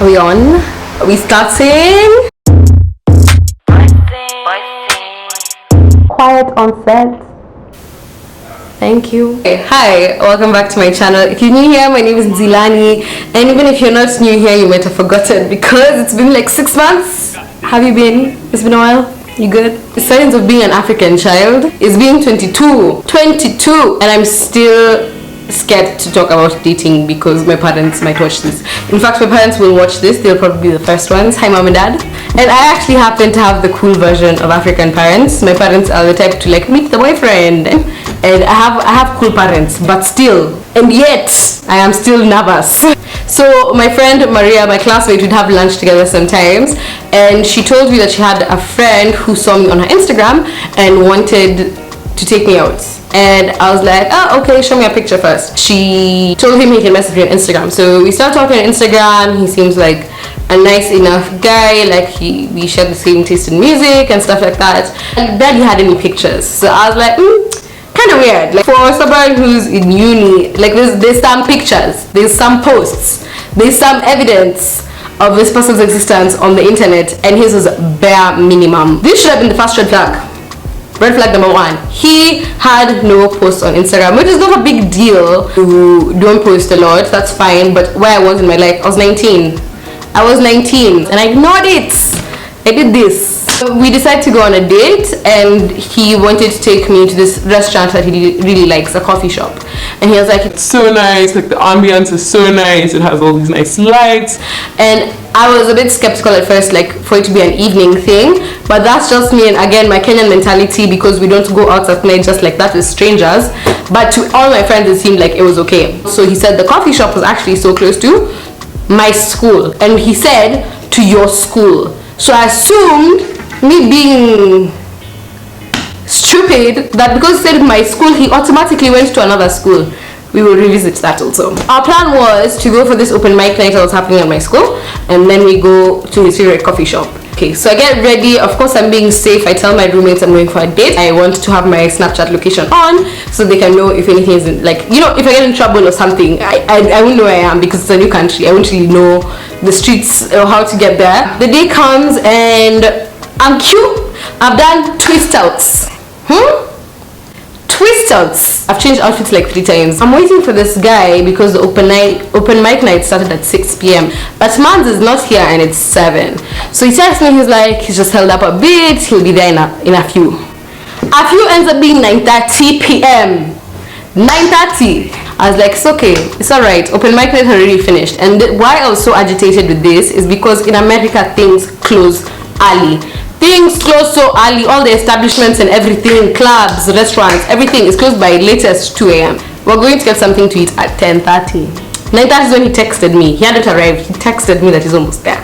Are we on? Are we starting? Quiet on set. Thank you. Hey, hi, welcome back to my channel. If you're new here, my name is Zilani, and even if you're not new here, you might have forgotten because it's been like 6 months. Have you been? It's been a while. You good? The signs of being an African child is being 22, and I'm still scared to talk about dating because my parents might watch this. In fact, my parents will watch this. They'll probably be the first ones. Hi, mom and dad. And I actually happen to have the cool version of African parents. My parents are the type to like meet the boyfriend, and I have cool parents, but still, and yet I am still nervous. So my friend Maria, my classmate, would have lunch together sometimes, and she told me that she had a friend who saw me on her Instagram and wanted to take me out. And I was like, oh, okay, show me a picture first. She told him he can message me on Instagram. So we started talking on Instagram. He seems like a nice enough guy. Like we shared the same taste in music and stuff like that. And barely had any pictures. So I was like, kind of weird. Like for someone who's in uni, like there's some pictures, there's some posts, there's some evidence of this person's existence on the internet, and his was bare minimum. This should have been the first red flag. Red flag number 1. He had no posts on Instagram, which is not a big deal. You don't post a lot, that's fine. But where I was in my life, I was 19. And I ignored it. I did this. So we decided to go on a date, and he wanted to take me to this restaurant that he really likes, a coffee shop. And he was like, it's so nice, like the ambience is so nice, it has all these nice lights. And I was a bit skeptical at first, like for it to be an evening thing, but that's just me, and again my Kenyan mentality, because we don't go out at night just like that with strangers. But to all my friends it seemed like it was okay. So he said the coffee shop was actually so close to my school, and he said to your school. So I assumed, me being stupid, that because he said my school, he automatically went to another school. We will revisit that also. Our plan was to go for this open mic night that was happening at my school, and then we go to his favorite coffee shop. Okay, so I get ready. Of course, I'm being safe. I tell my roommates I'm going for a date. I want to have my Snapchat location on so they can know if anything is like, you know, if I get in trouble or something, I won't know where I am because it's a new country. I won't really know the streets or how to get there. The day comes and I'm cute. I've done twist outs. Twist outs. I've changed outfits like 3 times. I'm waiting for this guy because the open mic night started at 6 p.m. But Mans is not here and it's 7. So he texts me, he's like, he's just held up a bit, he'll be there in a few. A few ends up being 9:30 p.m. 9:30. I was like, it's okay, it's alright. Open mic night already finished. And why I was so agitated with this is because in America things close early. Things close so early. All the establishments and everything, clubs, restaurants, everything is closed by latest 2 a.m. We're going to get something to eat at 10:30. 9:30 is when he texted me. He hadn't arrived. He texted me that he's almost there.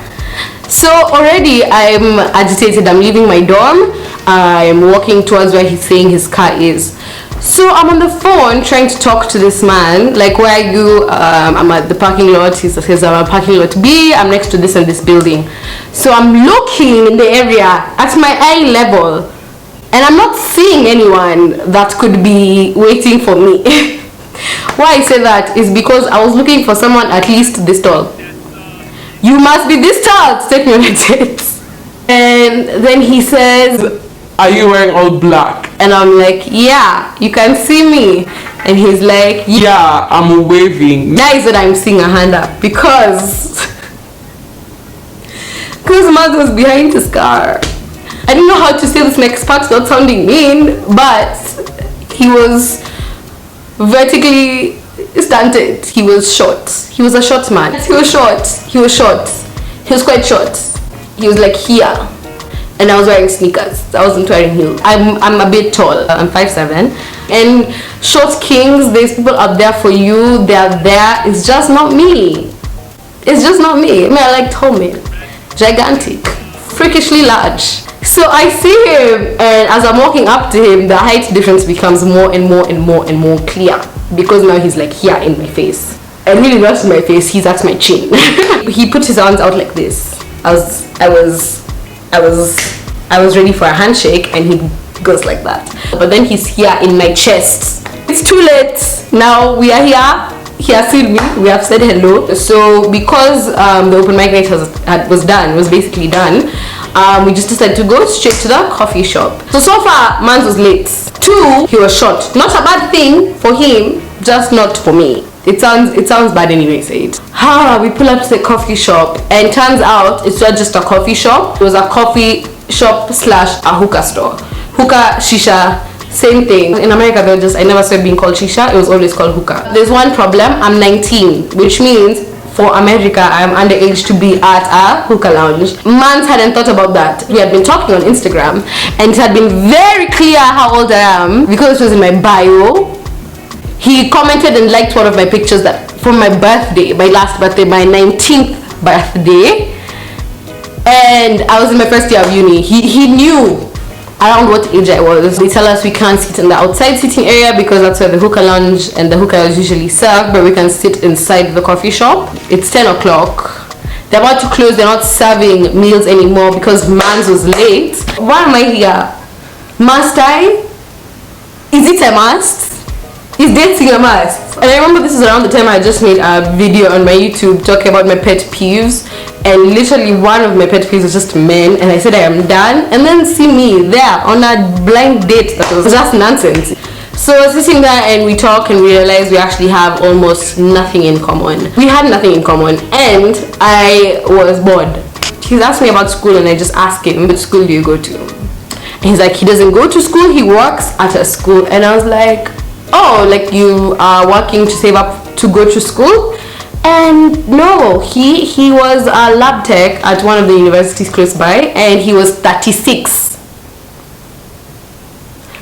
So already I'm agitated. I'm leaving my dorm. I'm walking towards where he's saying his car is. So I'm on the phone trying to talk to this man, like, where are you? I'm at the parking lot. He says I'm at parking lot B. I'm next to this and this building. So I'm looking in the area at my eye level, and I'm not seeing anyone that could be waiting for me. Why I say that is because I was looking for someone at least this tall. You must be this tall to take me on a date. And then he says, are you wearing all black? And I'm like, yeah, you can see me. And he's like, yeah, I'm waving. That is that I'm seeing a hand up because Maz was behind his car. I don't know how to say this next part without sounding mean, but he was vertically stunted. He was short. He was a short man. He was short. He was quite short. He was like here. And I was wearing sneakers. I wasn't wearing heels. I'm a bit tall. I'm 5'7". And short kings, there's people out there for you. They're there. It's just not me. It's just not me. I mean, I like tall men. Gigantic. Freakishly large. So I see him, and as I'm walking up to him, the height difference becomes more and more clear. Because now he's like here in my face. And really not in my face, he's at my chin. He put his arms out like this. I was ready for a handshake, and he goes like that. But then he's here in my chest. It's too late. Now we are here. he has seen me. We have said hello. So because the open mic night was basically done, we just decided to go straight to the coffee shop. So far, man was late. 2, he was short. Not a bad thing for him, just not for me. It sounds bad anyway, say it. We pull up to the coffee shop, and turns out it's not just a coffee shop. It was a coffee shop / a hookah store. Hookah, shisha, same thing. In America, I never saw it being called shisha. It was always called hookah. There's one problem. I'm 19, which means for America, I am underage to be at a hookah lounge. Mans hadn't thought about that. We had been talking on Instagram, and it had been very clear how old I am because it was in my bio. He commented and liked one of my pictures that from my birthday, my last birthday, my 19th birthday, and I was in my first year of uni. He knew around what age I was. They tell us we can't sit in the outside sitting area because that's where the hookah lounge and the hookah is usually served, but we can sit inside the coffee shop. It's 10 o'clock. They're about to close. They're not serving meals anymore because Mans was late. Why am I here? Must I? Is it a must? Is dating a must? And I remember this is around the time I just made a video on my YouTube talking about my pet peeves, and literally one of my pet peeves is just men, and I said I am done, and then see me there on a blind date that was just nonsense. So sitting there and we talk and we realize we actually have almost nothing in common. We had nothing in common, and I was bored. He's asked me about school, and I just asked him, which school do you go to? And he's like, he doesn't go to school, he works at a school. And I was like, oh, like you are working to save up to go to school? And no, he was a lab tech at one of the universities close by, and he was 36.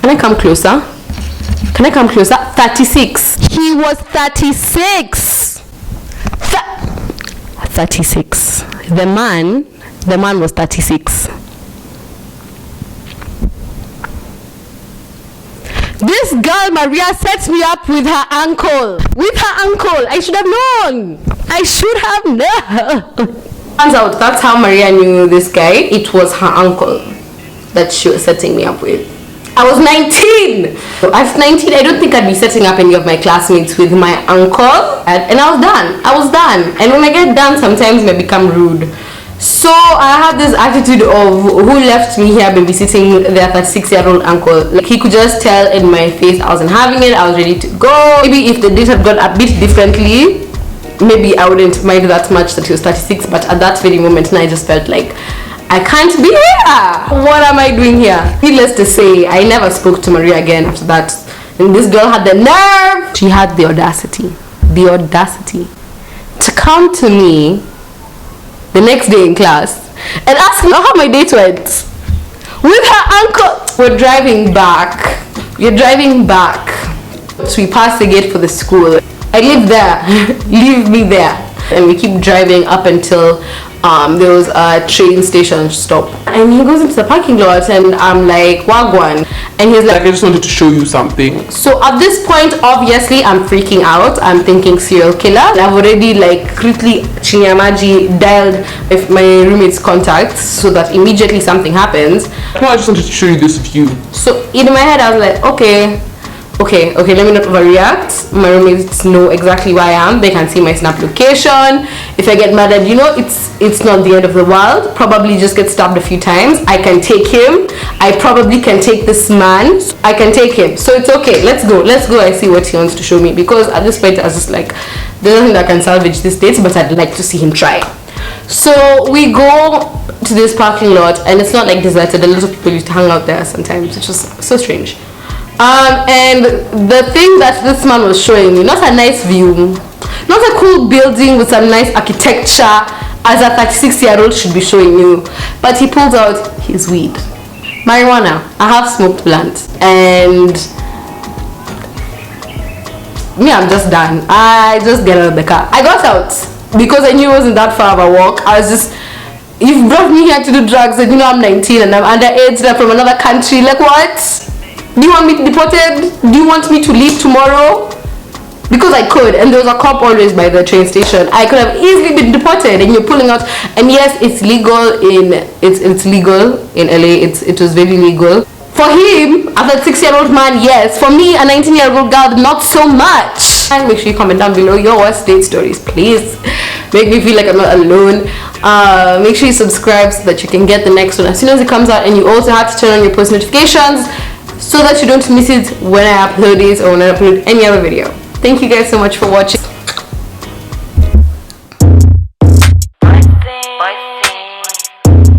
Can I come closer? 36. He was 36. 36. The man was 36. This girl Maria sets me up with her uncle. I should have known. Turns out that's how Maria knew this guy. It was her uncle that she was setting me up with. I was 19. At 19, I don't think I'd be setting up any of my classmates with my uncle. And I was done. And when I get done, sometimes I become rude. So I had this attitude of who left me here babysitting their 36-year-old uncle. Like, he could just tell in my face I wasn't having it, I was ready to go. Maybe if the date had gone a bit differently, maybe I wouldn't mind that much that he was 36, but at that very moment I just felt like I can't be here. What am I doing here? Needless to say, I never spoke to Maria again after that. And this girl had the nerve. She had the audacity to come to me the next day in class and ask me how my date went with her uncle. We're driving back. So we passed the gate for the school. I live there. Leave me there. And we keep driving up until there was a train station stop. And he goes into the parking lot, and I'm like, wagwan. And he's like, I just wanted to show you something. So at this point, obviously, I'm freaking out. I'm thinking serial killer. I've already quickly Chinyamaji dialed if my roommate's contacts so that immediately something happens. No, I just wanted to show you this view. So in my head, I was like, okay, let me not overreact. My roommates know exactly where I am. They can see my snap location. If I get mad at, it's not the end of the world. Probably just get stabbed a few times. I can take him. I probably can take this man. I can take him. So it's okay. Let's go. I see what he wants to show me. Because at this point, I was just like, there's nothing that can salvage this date, but I'd like to see him try. So we go to this parking lot, and it's not like deserted. A lot of people used to hang out there sometimes. It's just so strange. And the thing that this man was showing me, not a nice view, not a cool building with some nice architecture as a 36-year-old should be showing you, but he pulls out his weed. Marijuana. I have smoked blunt, and me, I'm just done. I just get out of the car. I got out because I knew it wasn't that far of a walk. I was just, you've brought me here to do drugs, and I'm 19 and I'm underage, and I'm from another country. Like, what? Do you want me deported? Do you want me to leave tomorrow? Because I could, and there was a cop always by the train station. I could have easily been deported, and you're pulling out. And yes, it's legal it's legal in LA. It was very legal. For him, a 36-year-old man, yes. For me, a 19-year-old girl, not so much. And make sure you comment down below your worst date stories, please. Make me feel like I'm not alone. Make sure you subscribe so that you can get the next one as soon as it comes out, and you also have to turn on your post notifications so that you don't miss it when I upload it or when I upload any other video. Thank you guys so much for watching.